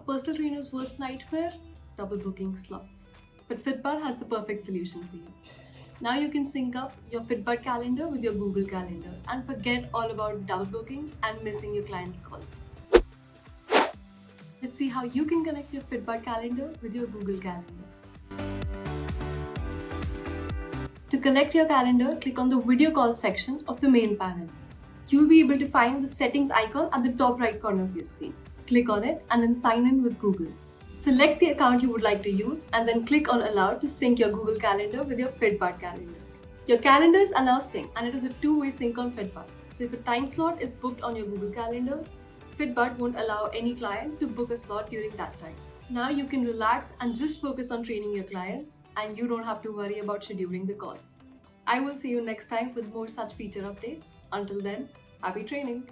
personal trainer's worst nightmare? Double booking slots. But FitBudd has the perfect solution for you. Now you can sync up your FitBudd calendar with your Google Calendar and forget all about double booking and missing your clients' calls. Let's see how you can connect your FitBudd calendar with your Google Calendar. To connect your calendar, click on the video call section of the main panel. You'll be able to find the settings icon at the top right corner of your screen. Click on it and then sign in with Google. Select the account you would like to use and then click on Allow to sync your Google Calendar with your FitBudd calendar. Your calendars are now synced and it is a two-way sync on FitBudd. So if a time slot is booked on your Google Calendar, FitBudd won't allow any client to book a slot during that time. Now you can relax and just focus on training your clients and you don't have to worry about scheduling the calls. I will see you next time with more such feature updates. Until then, happy training!